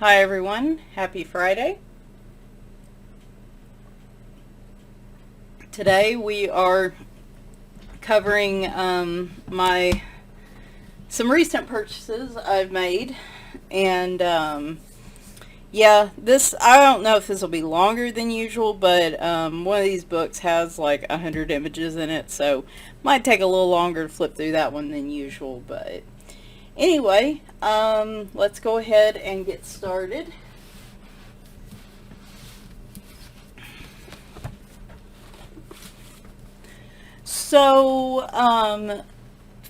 Hi everyone, happy Friday. Today we are covering some recent purchases I've made, and yeah, I don't know if this will be longer than usual, but one of these books has like 100 images in it, so might take a little longer to flip through that one than usual, but anyway, let's go ahead and get started. So,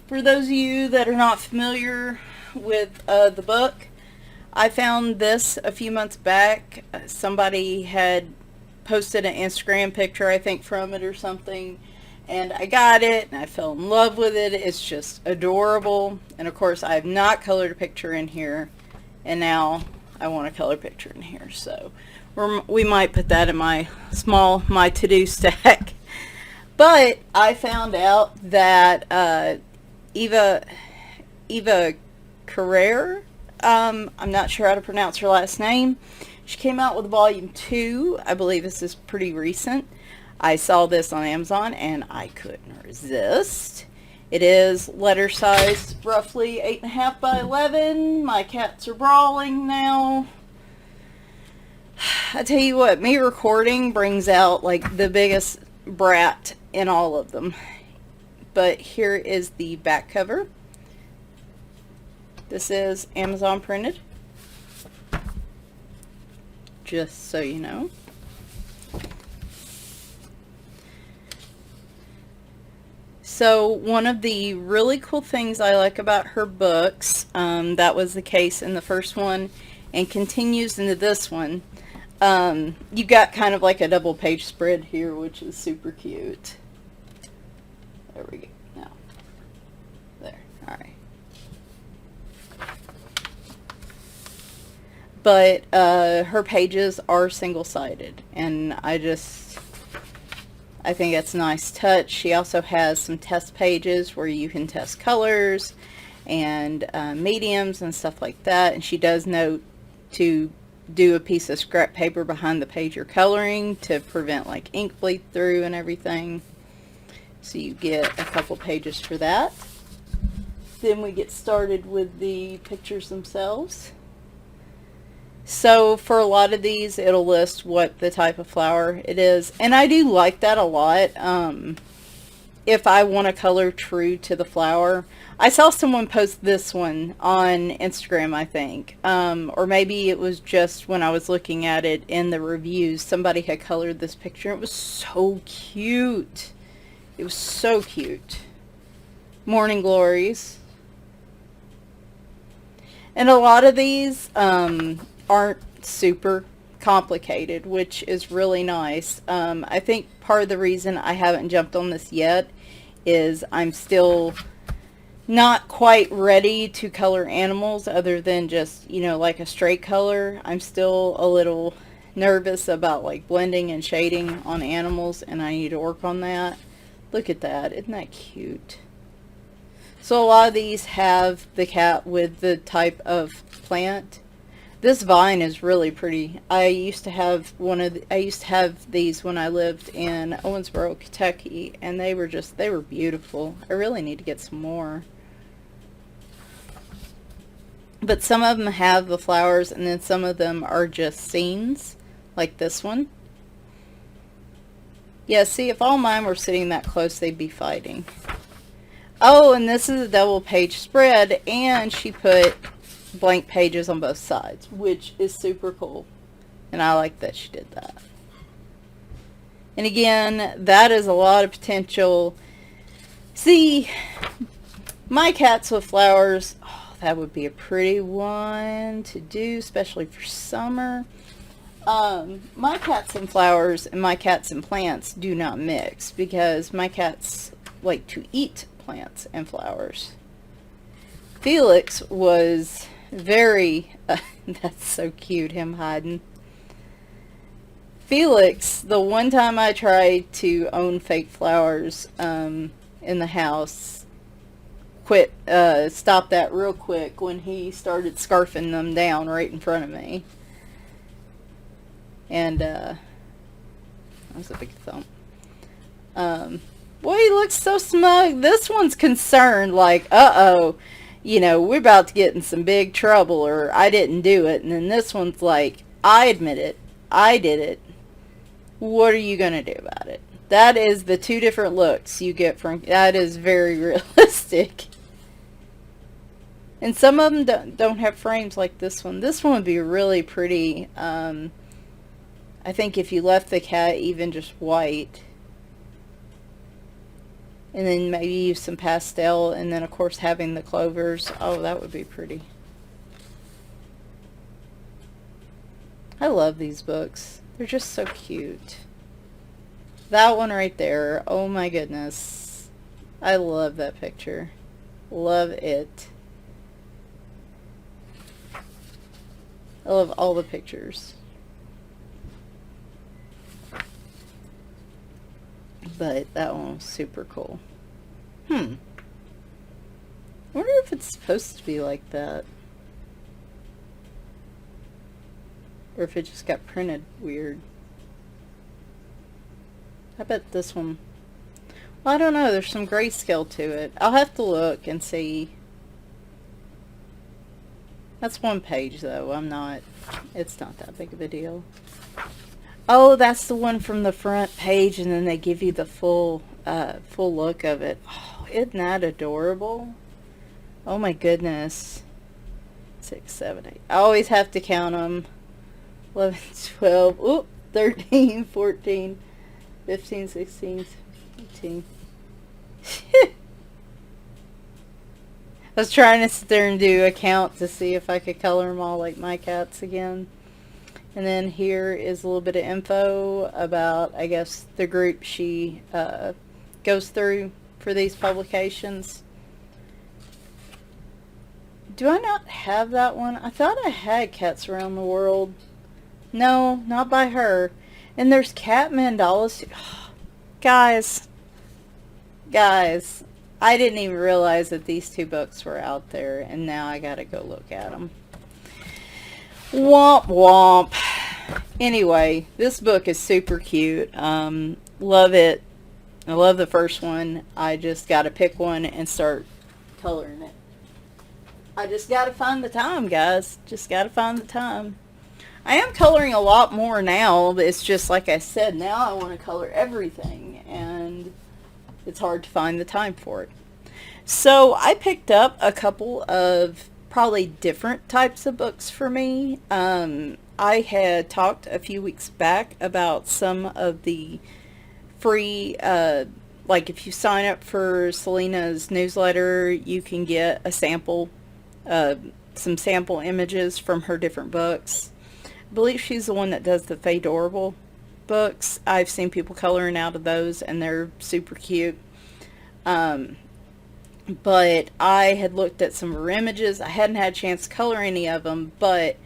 for those of you that are not familiar with the book, I found this a few months back. Somebody had posted an Instagram picture, I think, from it or something, and I got it, and I fell in love with it. It's just adorable, and of course, I have not colored a picture in here, and now I want a color picture in here, so we might put that in my to-do stack. But I found out that Eva Carriere, I'm not sure how to pronounce her last name. She came out with volume 2. I believe this is pretty recent. I saw this on Amazon and I couldn't resist. It is letter size, roughly 8.5 by 11. My cats are brawling now. I tell you what, me recording brings out like the biggest brat in all of them. But here is the back cover. This is Amazon printed, just so you know. So one of the really cool things I like about her books, that was the case in the first one and continues into this one. You got kind of like a double page spread here, which is super cute. There we go. Now, there. All right. But her pages are single-sided, and I think that's a nice touch. She also has some test pages where you can test colors and mediums and stuff like that. And she does note to do a piece of scrap paper behind the page you're coloring to prevent like ink bleed through and everything. So you get a couple pages for that. Then we get started with the pictures themselves. So for a lot of these, it'll list what the type of flower it is. And I do like that a lot. If I want to color true to the flower. I saw someone post this one on Instagram, I think. Or maybe it was just when I was looking at it in the reviews. Somebody had colored this picture. It was so cute. It was so cute. Morning Glories. And a lot of these aren't super complicated, which is really nice. I think part of the reason I haven't jumped on this yet is I'm still not quite ready to color animals other than just, you know, like a straight color. I'm still a little nervous about like blending and shading on animals, and I need to work on that. Look at that. Isn't that cute? So a lot of these have the cat with the type of plant. This vine is really pretty. I used to have these when I lived in Owensboro, Kentucky, and they were beautiful. I really need to get some more. But some of them have the flowers, and then some of them are just scenes, like this one. Yeah, see, if all mine were sitting that close, they'd be fighting. Oh, and this is a double page spread, and she put blank pages on both sides, which is super cool. And I like that she did that. And again, that is a lot of potential. See, my cats with flowers, oh, that would be a pretty one to do, especially for summer. My cats and flowers and my cats and plants do not mix because my cats like to eat plants and flowers. Felix was very, that's so cute, him hiding. Felix, the one time I tried to own fake flowers in the house, stop that real quick when he started scarfing them down right in front of me. And, that was a big thump. Boy, he looks so smug. This one's concerned, like, uh-oh, you know, we're about to get in some big trouble, or I didn't do it. And then this one's like, I admit it. I did it. What are you going to do about it? That is the two different looks you get from... That is very realistic. And some of them don't have frames like this one. This one would be really pretty. I think if you left the cat even just white, and then maybe use some pastel, and then of course having the clovers. Oh, that would be pretty. I love these books. They're just so cute. That one right there. Oh my goodness. I love that picture. Love it. I love all the pictures. But that one was super cool. I wonder if it's supposed to be like that. Or if it just got printed weird. I bet this one... Well, I don't know. There's some grayscale to it. I'll have to look and see. That's one page, though. It's not that big of a deal. Oh, that's the one from the front page, and then they give you the full look of it. Oh, isn't that adorable? Oh my goodness. 6, 7, 8. I always have to count them. 11, 12, oop, 13, 14, 15, 16, 17. I was trying to sit there and do a count to see if I could color them all like my cats again. And then here is a little bit of info about, I guess, the group she goes through for these publications. Do I not have that one? I thought I had Cats Around the World. No, not by her. And there's cat mandalas. Guys, I didn't even realize that these two books were out there, and now I gotta go look at them. Womp womp. Anyway, this book is super cute. Love it. I love the first one. I just gotta pick one and start coloring it. I just gotta find the time, guys. Just gotta find the time. I am coloring a lot more now, but it's just like I said, now I want to color everything, and it's hard to find the time for it. So I picked up a couple of probably different types of books for me. I had talked a few weeks back about some of the free, like if you sign up for Selina's newsletter, you can get a sample, some sample images from her different books. I believe she's the one that does the Fadorable books. I've seen people coloring out of those, and they're super cute. But I had looked at some of her images. I hadn't had a chance to color any of them, but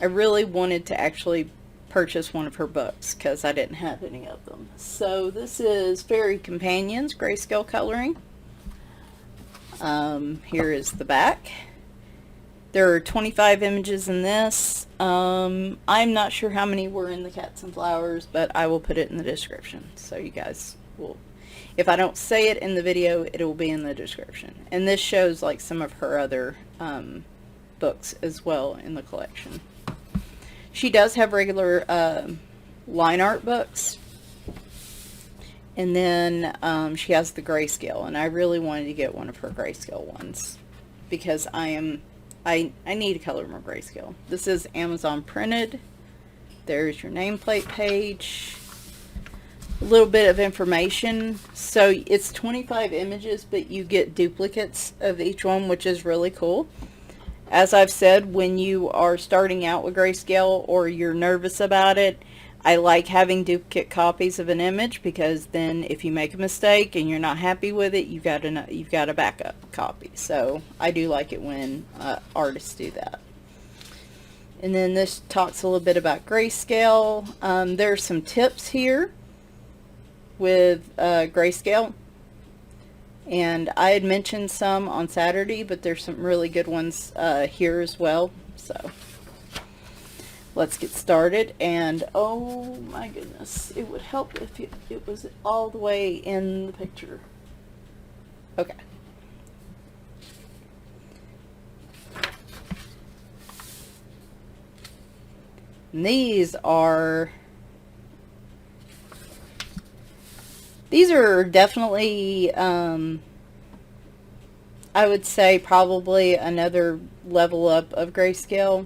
I really wanted to actually purchase one of her books because I didn't have any of them. So this is Fairy Companions, Grayscale coloring. Here is the back. There are 25 images in this. I'm not sure how many were in the Cats and Flowers, but I will put it in the description. So you guys will, if I don't say it in the video, it will be in the description. And this shows like some of her other books as well in the collection. She does have regular line art books. And then she has the Grayscale. And I really wanted to get one of her Grayscale ones because I need to color more Grayscale. This is Amazon printed. There's your nameplate page. A little bit of information. So it's 25 images, but you get duplicates of each one, which is really cool. As I've said, when you are starting out with Grayscale or you're nervous about it, I like having duplicate copies of an image because then if you make a mistake and you're not happy with it, you've got a backup copy. So I do like it when artists do that. And then this talks a little bit about Grayscale. There's some tips here with Grayscale. And I had mentioned some on Saturday, but there's some really good ones here as well. So let's get started. And oh my goodness, it would help if it was all the way in the picture. Okay. And these are definitely, I would say probably another level up of Grayscale.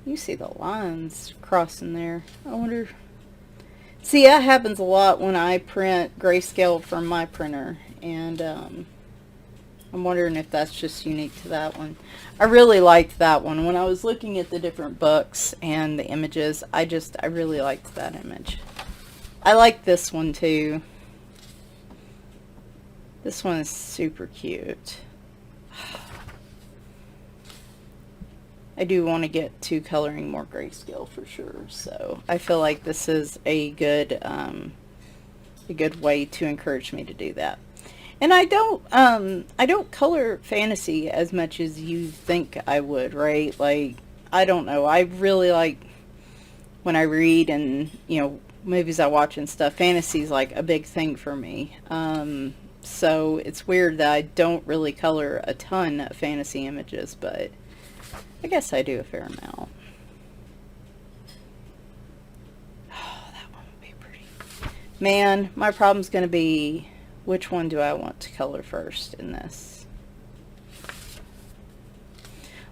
You see the lines crossing there. I wonder. See, that happens a lot when I print Grayscale from my printer. And I'm wondering if that's just unique to that one. I really liked that one. When I was looking at the different books and the images, I really liked that image. I like this one too. This one is super cute. I do want to get to coloring more Grayscale for sure. So I feel like this is a good way to encourage me to do that. And I don't color fantasy as much as you think I would, right? Like, I don't know. I really like when I read and, movies I watch and stuff, fantasy's like a big thing for me. So it's weird that I don't really color a ton of fantasy images, but I guess I do a fair amount. Oh, that one would be pretty. Man, my problem's going to be, which one do I want to color first in this?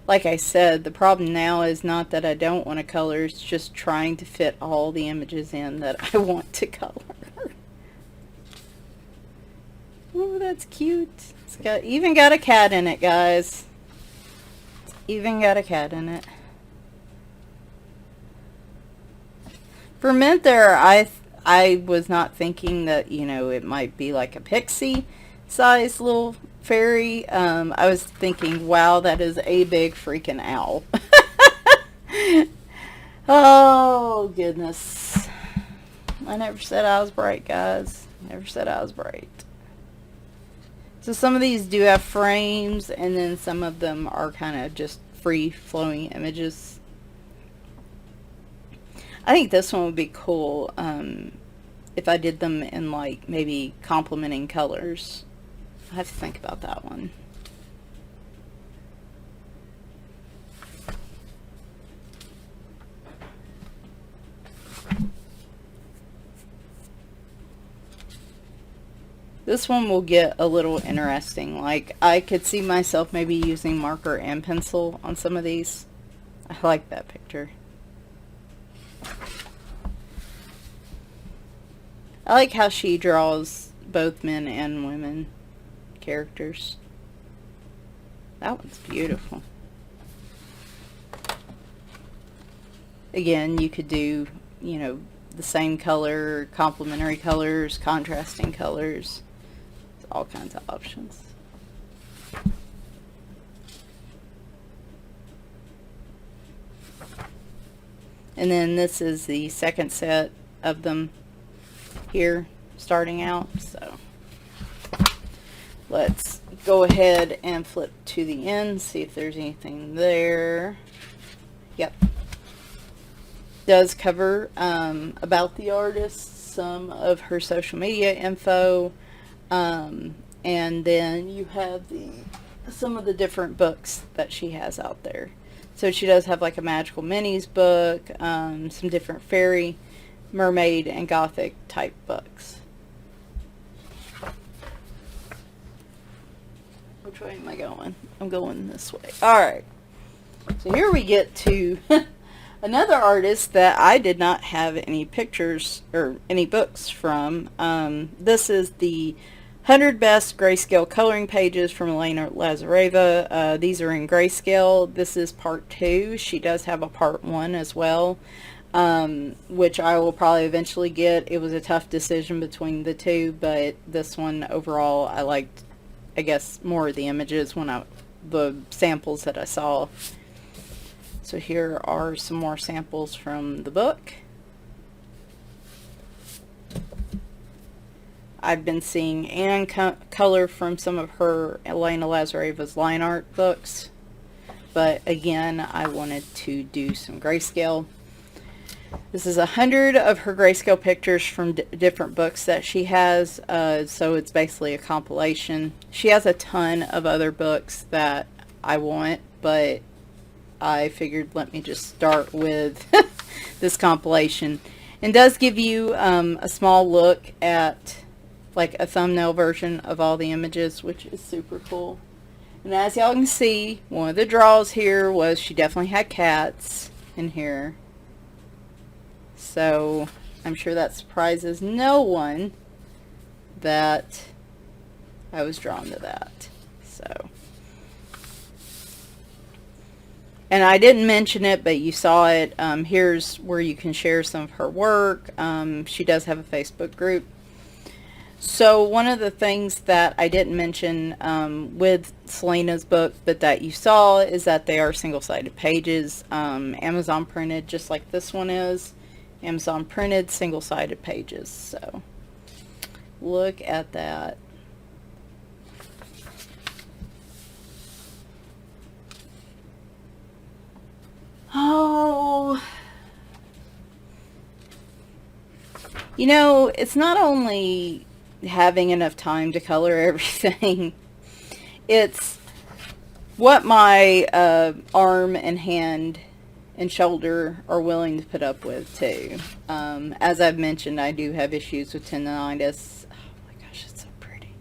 Like I said, the problem now is not that I don't want to color, it's just trying to fit all the images in that I want to color. Ooh, that's cute. It's even got a cat in it, guys. It's even got a cat in it. For a minute there, I was not thinking that, it might be like a pixie size little fairy. I was thinking, wow, that is a big freaking owl. Oh, goodness. I never said I was bright, guys. Never said I was bright. So some of these do have frames, and then some of them are kind of just free-flowing images. I think this one would be cool if I did them in, like, maybe complementing colors. I have to think about that one. This one will get a little interesting. Like, I could see myself maybe using marker and pencil on some of these. I like that picture. I like how she draws both men and women characters. That one's beautiful. Again, you could do, the same color, complementary colors, contrasting colors. All kinds of options. And then this is the second set of them here starting out. So let's go ahead and flip to the end, see if there's anything there. Yep. Does cover about the artist, some of her social media info, and then you have some of the different books that she has out there. So she does have like a magical minis book, some different fairy, mermaid, and gothic type books. Which way am I going? I'm going this way. Alright. So here we get to another artist that I did not have any pictures or any books from. This is the 100 Best Grayscale Coloring Pages from Alena Lazareva. These are in Grayscale. This is part 2. She does have a part 1 as well, which I will probably eventually get. It was a tough decision between the two, but this one overall I liked, I guess, more of the images the samples that I saw. So here are some more samples from the book. I've been seeing, and color from some of her Elena Lazareva's line art books. But again, I wanted to do some grayscale. This is 100 of her grayscale pictures from different books that she has, so it's basically a compilation. She has a ton of other books that I want, but I figured let me just start with this compilation. And does give you a small look at like a thumbnail version of all the images, which is super cool. And as y'all can see, one of the draws here was she definitely had cats in here. So I'm sure that surprises no one that I was drawn to that. So, and I didn't mention it, but you saw it. Here's where you can share some of her work. She does have a Facebook group. So one of the things that I didn't mention with Selina's book, but that you saw, is that they are single-sided pages, Amazon printed, just like this one is. Amazon printed single-sided pages. So look at that. Oh, you know, it's not only having enough time to color everything, it's what my arm and hand and shoulder are willing to put up with too. As I've mentioned, I do have issues with tendonitis. Oh my gosh, it's so pretty.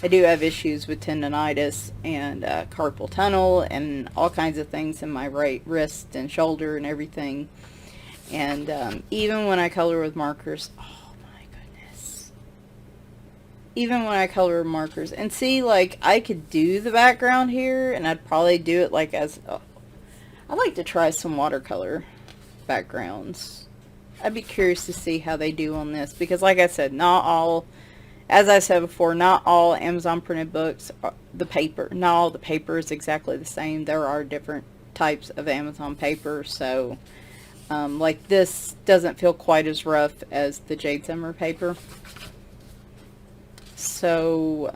I do have issues with tendonitis and carpal tunnel and all kinds of things in my right wrist and shoulder and everything. And even when I color with markers, oh my goodness. Even when I color with markers, and see, like, I could do the background here, and I'd probably do it like as I'd like to try some watercolor backgrounds. I'd be curious to see how they do on this, because like I said, not all, as I said before, not all Amazon printed books, not all the paper is exactly the same. There are different types of Amazon paper, so like this doesn't feel quite as rough as the Jade Summer paper. So,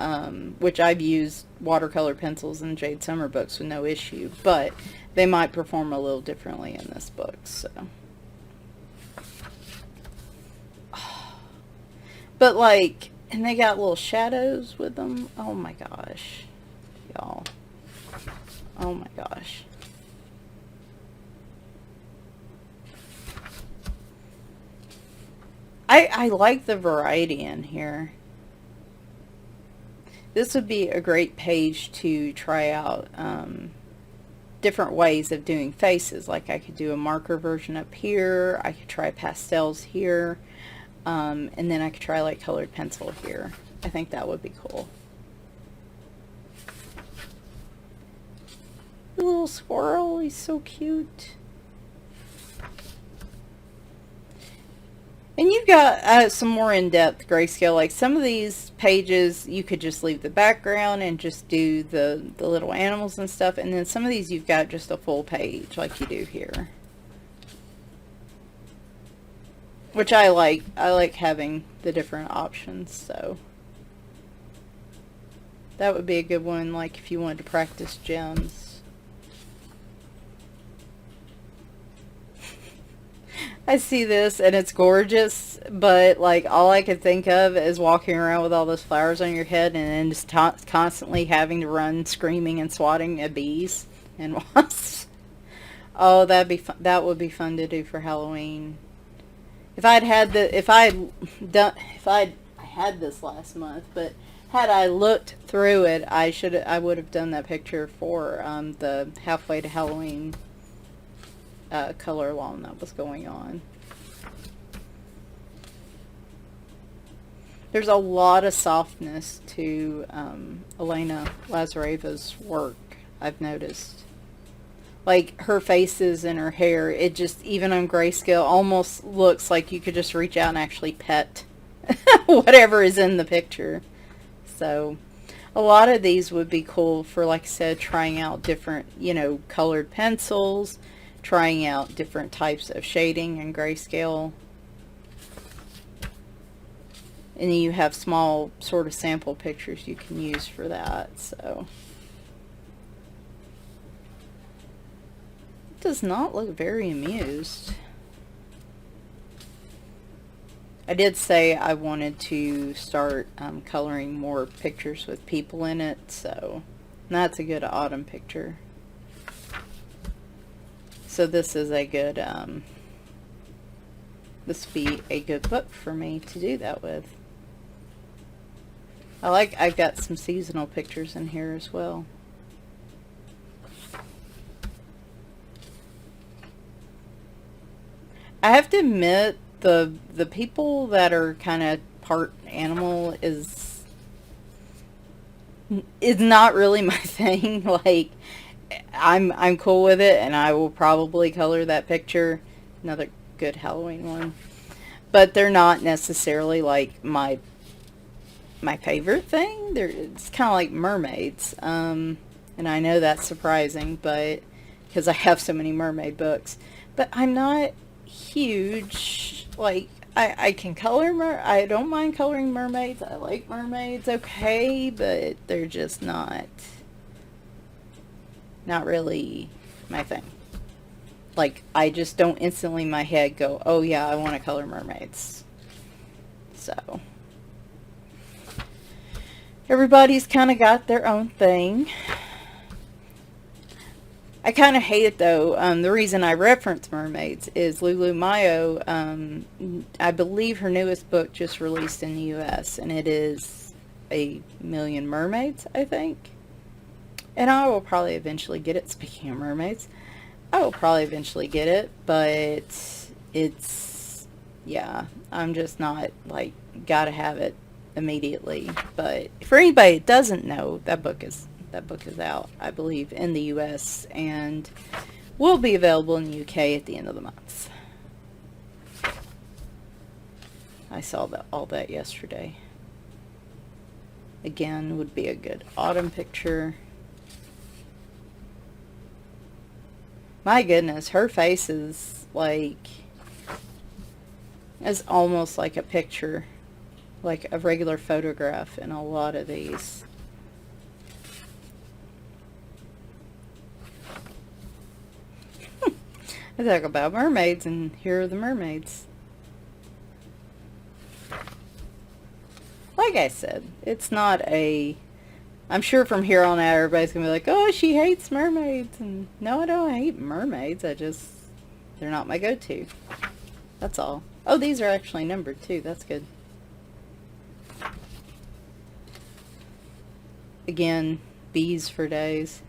which I've used watercolor pencils in Jade Summer books with no issue, but they might perform a little differently in this book, so. But like, and they got little shadows with them. Oh my gosh, y'all. Oh my gosh. I like the variety in here. This would be a great page to try out different ways of doing faces. Like I could do a marker version up here, I could try pastels here, and then I could try like colored pencil here. I think that would be cool. The little squirrel, he's so cute. And you've got some more in-depth grayscale. Like some of these pages, you could just leave the background and just do the little animals and stuff. And then some of these, you've got just a full page like you do here. Which I like. I like having the different options, so. That would be a good one, like if you wanted to practice gems. I see this and it's gorgeous, but like all I could think of is walking around with all those flowers on your head and then just constantly having to run screaming and swatting at bees and wasps. Oh, that'd be fun. That would be fun to do for Halloween. If I had this last month, but had I looked through it, I would have done that picture for the halfway to Halloween color along that was going on. There's a lot of softness to Elena Lazareva's work, I've noticed. Like her faces and her hair, it just, even on grayscale, almost looks like you could just reach out and actually pet whatever is in the picture. So a lot of these would be cool for, like I said, trying out different, colored pencils, trying out different types of shading and grayscale. And then you have small sort of sample pictures you can use for that. So it does not look very amused. I did say I wanted to start coloring more pictures with people in it, so that's a good autumn picture. So this is a good, this would be a good book for me to do that with. I've got some seasonal pictures in here as well. I have to admit, the people that are kind of part animal is not really my thing. Like, I'm cool with it, and I will probably color that picture. Another good Halloween one. But they're not necessarily like my favorite thing. It's kind of like mermaids. And I know that's surprising, but because I have so many mermaid books. But I'm not huge. Like, I can color I don't mind coloring mermaids. I like mermaids, okay, but they're just not really my thing. Like, I just don't instantly in my head go, oh yeah, I want to color mermaids. So everybody's kind of got their own thing. I kind of hate it though. The reason I reference mermaids is Lulu Mayo, I believe her newest book just released in the US, and it is A Million Mermaids, I think. And I will probably eventually get it. Speaking of mermaids, I will probably eventually get it, but it's, yeah, I'm just not like, gotta have it immediately. But for anybody that doesn't know, that book is out, I believe, in the US, and will be available in the UK at the end of the month. I saw all that yesterday. Again, would be a good autumn picture. My goodness, her face is like, is almost like a picture, like a regular photograph in a lot of these. I talk about mermaids, and here are the mermaids. Like I said, it's not a... I'm sure from here on out everybody's going to be like, oh, she hates mermaids. And no, I don't hate mermaids. They're not my go-to. That's all. Oh, these are actually numbered too. That's good. Again, bees for days.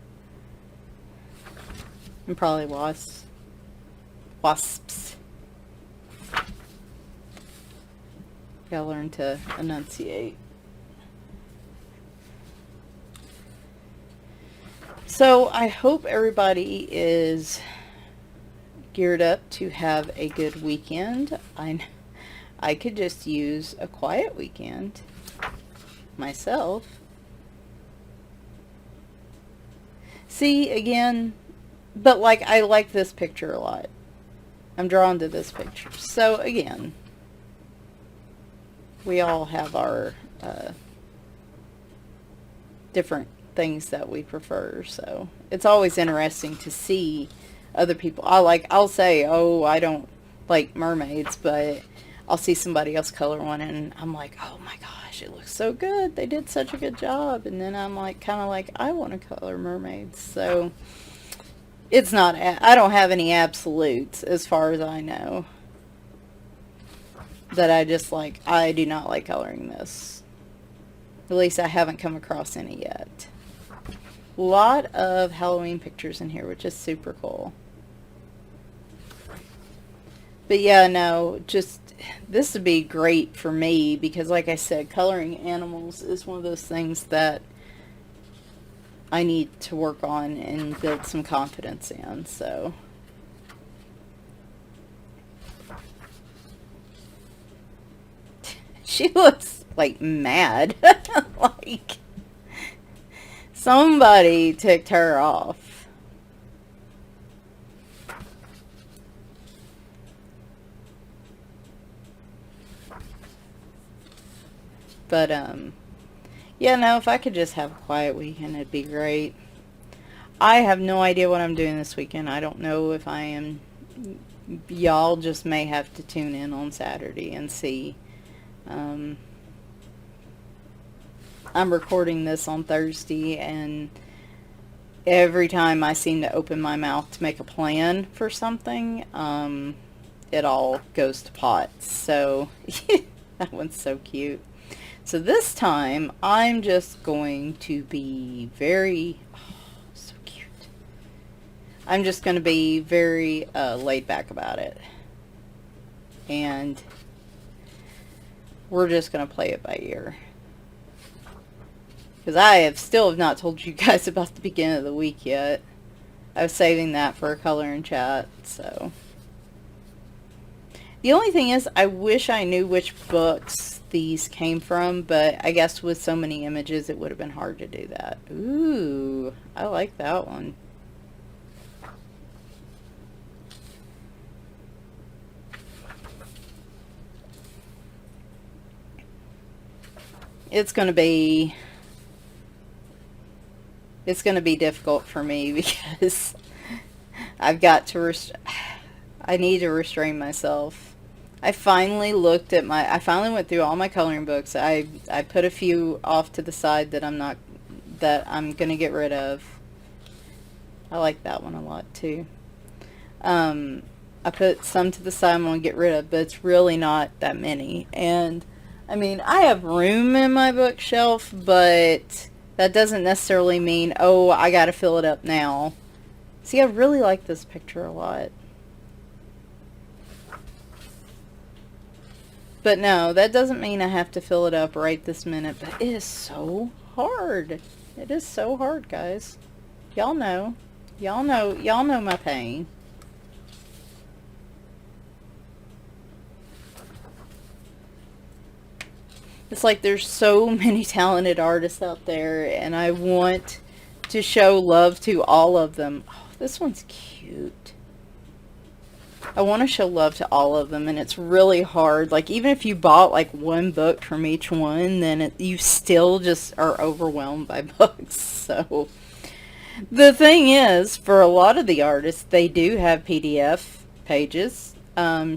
And probably wasps. Gotta learn to enunciate. So I hope everybody is geared up to have a good weekend. I could just use a quiet weekend myself. See, again, but like, I like this picture a lot. I'm drawn to this picture. So again, we all have our different things that we prefer. So it's always interesting to see other people. I'll say, oh, I don't like mermaids, but I'll see somebody else color one, and I'm like, oh my gosh, it looks so good. They did such a good job. And then I'm like, kind of like, I want to color mermaids. So it's not, I don't have any absolutes as far as I know that I just like, I do not like coloring this. At least I haven't come across any yet. A lot of Halloween pictures in here, which is super cool. But yeah, no, just, this would be great for me because, like I said, coloring animals is one of those things that I need to work on and build some confidence in, so. She looks like mad. Like somebody ticked her off. But, yeah, no, if I could just have a quiet weekend, it'd be great. I have no idea what I'm doing this weekend. I don't know if I am... Y'all just may have to tune in on Saturday and see. I'm recording this on Thursday, and every time I seem to open my mouth to make a plan for something, it all goes to pot. So, that one's so cute. So this time, I'm just going to be very... so cute. I'm just going to be very laid back about it. And we're just going to play it by ear. Because I still have not told you guys about the beginning of the week yet. I was saving that for a color and chat, so... The only thing is, I wish I knew which books these came from, but I guess with so many images, it would have been hard to do that. Ooh, I like that one. It's going to be difficult for me because I've got to I need to restrain myself. I finally went through all my coloring books. I put a few off to the side that I'm going to get rid of. I like that one a lot too. I put some to the side I'm going to get rid of, but it's really not that many. And I mean, I have room in my bookshelf, but that doesn't necessarily mean, oh, I got to fill it up now. See, I really like this picture a lot. But no, that doesn't mean I have to fill it up right this minute. But it is so hard. It is so hard, guys. Y'all know. Y'all know my pain. It's like there's so many talented artists out there, and I want to show love to all of them. Oh, this one's cute. I want to show love to all of them, and it's really hard. Like, even if you bought, like, one book from each one, then you still just are overwhelmed by books. So, the thing is, for a lot of the artists, they do have PDF pages.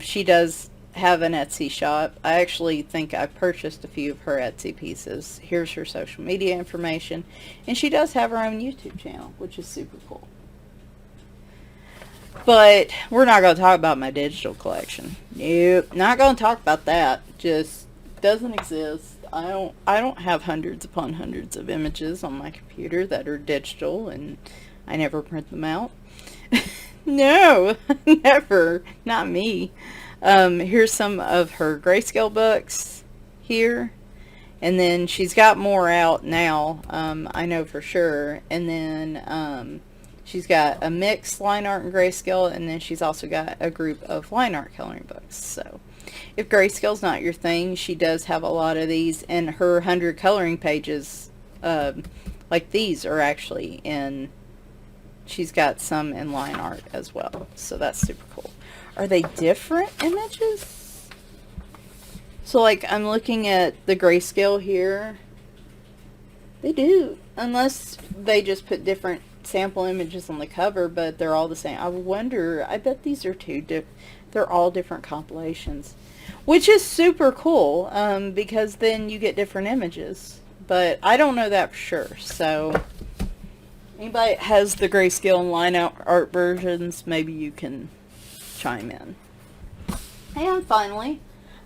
She does have an Etsy shop. I actually think I purchased a few of her Etsy pieces. Here's her social media information. And she does have her own YouTube channel, which is super cool. But we're not going to talk about my digital collection. Nope, not going to talk about that. Just doesn't exist. I don't have hundreds upon hundreds of images on my computer that are digital, and I never print them out. No, never. Not me. Here's some of her Grayscale books here. And then she's got more out now, I know for sure. And then she's got a mixed line art and Grayscale, and then she's also got a group of line art coloring books. So if Grayscale's not your thing, she does have a lot of these, and her 100 coloring pages, like these, are actually in, she's got some in line art as well. So that's super cool. Are they different images? So, like, I'm looking at the Grayscale here. They do. Unless they just put different sample images on the cover, but they're all the same. I wonder, I bet these are they're all different compilations. Which is super cool, because then you get different images. But I don't know that for sure, so... Anybody that has the Grayscale and line art versions, maybe you can chime in. And finally,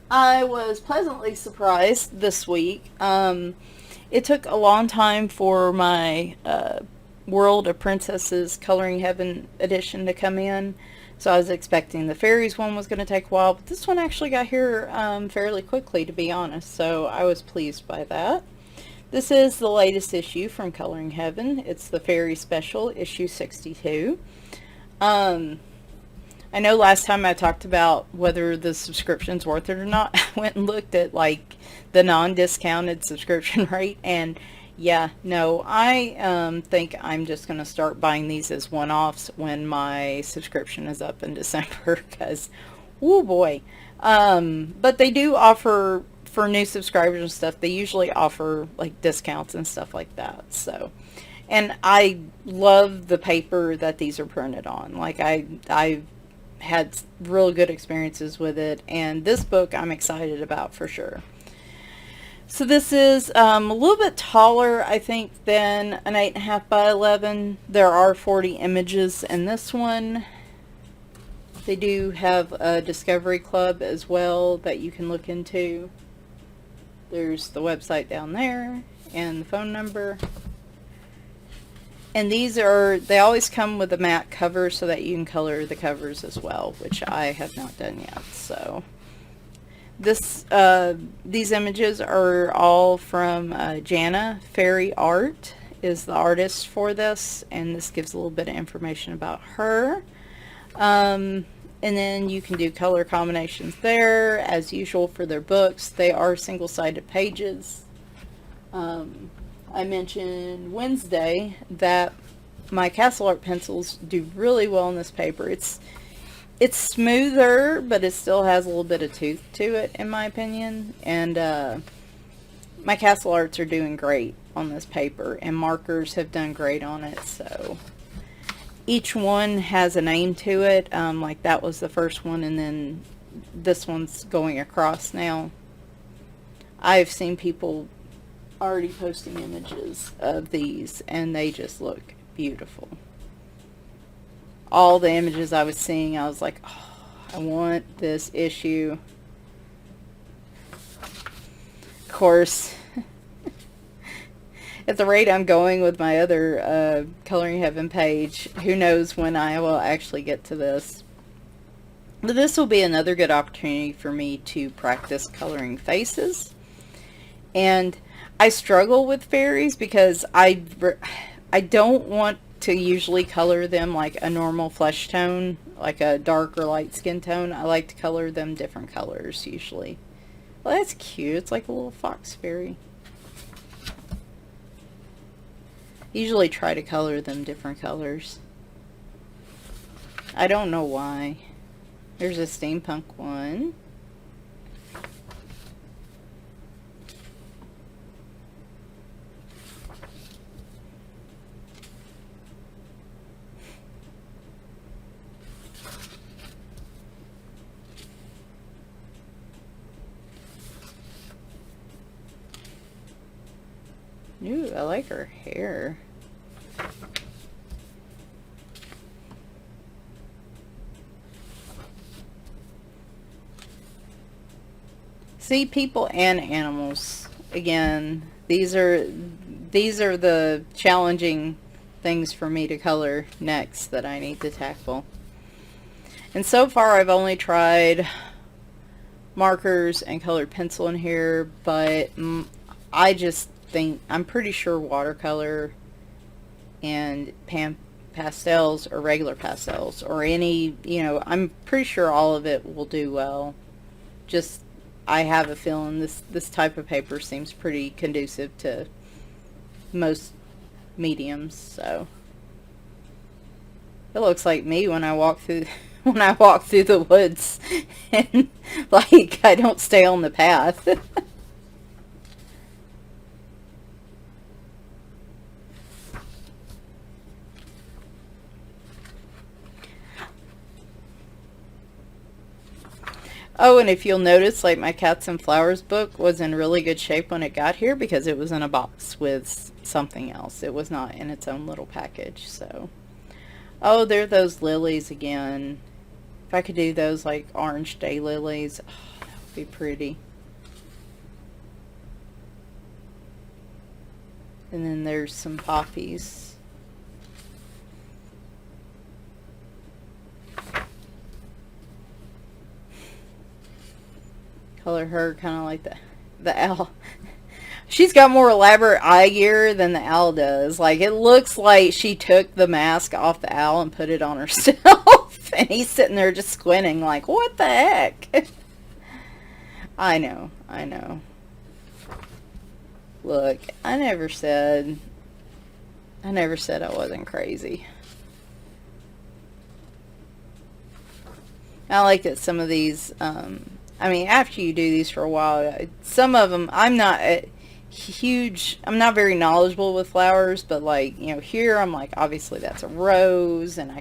I was pleasantly surprised this week. It took a long time for my World of Princesses Coloring Heaven edition to come in. So I was expecting the Fairies one was going to take a while, but this one actually got here fairly quickly, to be honest. So I was pleased by that. This is the latest issue from Coloring Heaven. It's the Fairy Special, issue 62. I know last time I talked about whether the subscription's worth it or not. I went and looked at, like, the non-discounted subscription rate, and yeah, no, I think I'm just going to start buying these as one-offs when my subscription is up in December, because, oh boy. But they do offer for new subscribers and stuff, they usually offer like discounts and stuff like that. So, and I love the paper that these are printed on. Like I've had real good experiences with it, and this book I'm excited about for sure. So this is a little bit taller, I think, than an 8.5 by 11. There are 40 images in this one. They do have a Discovery Club as well that you can look into. There's the website down there and the phone number. And these are, they always come with a matte cover so that you can color the covers as well, which I have not done yet. So these images are all from Jana. Fairy Art is the artist for this, and this gives a little bit of information about her. And then you can do color combinations there, as usual for their books. They are single-sided pages. I mentioned Wednesday that my Castle Art pencils do really well in this paper. It's smoother, but it still has a little bit of tooth to it, in my opinion. And my Castle Arts are doing great on this paper, and markers have done great on it. So each one has a name to it. Like that was the first one, and then this one's going across now. I've seen people already posting images of these, and they just look beautiful. All the images I was seeing, I was like, oh, I want this issue. Of course, at the rate I'm going with my other Coloring Heaven page, who knows when I will actually get to this. But this will be another good opportunity for me to practice coloring faces. And I struggle with fairies because I don't want to usually color them like a normal flesh tone, like a dark or light skin tone. I like to color them different colors usually. Well, that's cute. It's like a little fox fairy. Usually try to color them different colors. I don't know why. There's a steampunk one. Ooh, I like her hair. See, people and animals. Again, these are the challenging things for me to color next that I need to tackle. And so far I've only tried markers and colored pencil in here, but I just think, I'm pretty sure watercolor and pastels or regular pastels or any, you know, I'm pretty sure all of it will do well. Just, I have a feeling this type of paper seems pretty conducive to most mediums. So it looks like me when I walk through the woods and like I don't stay on the path. Oh, and if you'll notice, like my Cats and Flowers book was in really good shape when it got here because it was in a box with something else. It was not in its own little package. So, oh, there are those lilies again. If I could do those like orange daylilies, oh, that would be pretty. And then there's some poppies. Color her kind of like the owl. She's got more elaborate eye gear than the owl does. Like, it looks like she took the mask off the owl and put it on herself. And he's sitting there just squinting like, what the heck? I know. Look, I never said I wasn't crazy. I like that some of these, I mean, after you do these for a while, some of them, I'm not very knowledgeable with flowers, but like, you know, here I'm like, obviously that's a rose, and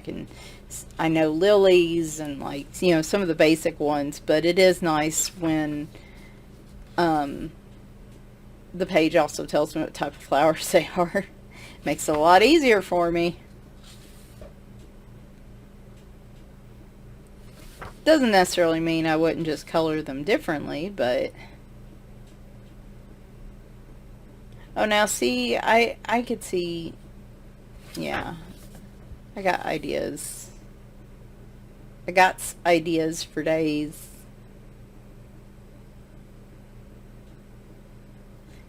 I know lilies, and like, you know, some of the basic ones, but it is nice when the page also tells me what type of flowers they are. Makes it a lot easier for me. Doesn't necessarily mean I wouldn't just color them differently, but... Oh, now see, I could see... Yeah. I got ideas. I got ideas for days.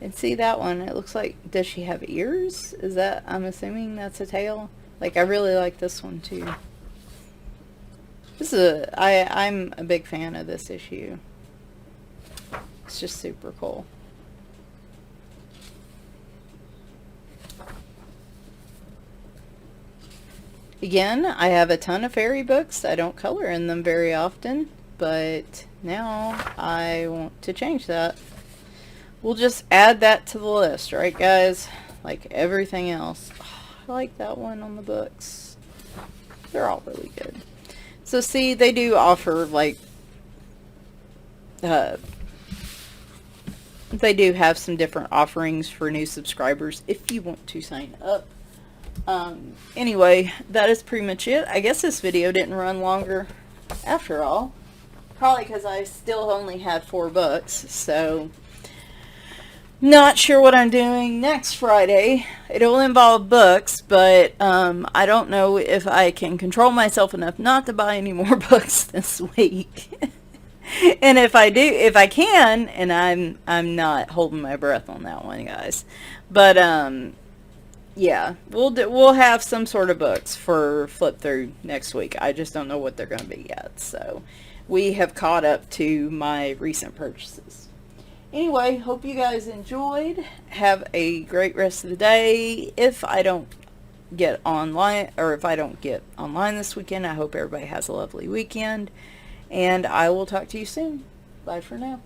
And see that one, it looks like, does she have ears? Is that, I'm assuming that's a tail? Like, I really like this one too. I'm a big fan of this issue. It's just super cool. Again, I have a ton of fairy books. I don't color in them very often, but now I want to change that. We'll just add that to the list, right guys? Like everything else. Oh, I like that one on the books. They're all really good. So see, they do offer like, they do have some different offerings for new subscribers if you want to sign up. Anyway, that is pretty much it. I guess this video didn't run longer after all. Probably because I still only had 4 books, so not sure what I'm doing next Friday. It'll involve books, but I don't know if I can control myself enough not to buy any more books this week. And if I do, if I can, and I'm not holding my breath on that one, guys. But yeah, we'll have some sort of books for flip through next week. I just don't know what they're going to be yet. So we have caught up to my recent purchases. Anyway, hope you guys enjoyed. Have a great rest of the day. If I don't get online, or if I don't get online this weekend, I hope everybody has a lovely weekend. And I will talk to you soon. Bye for now.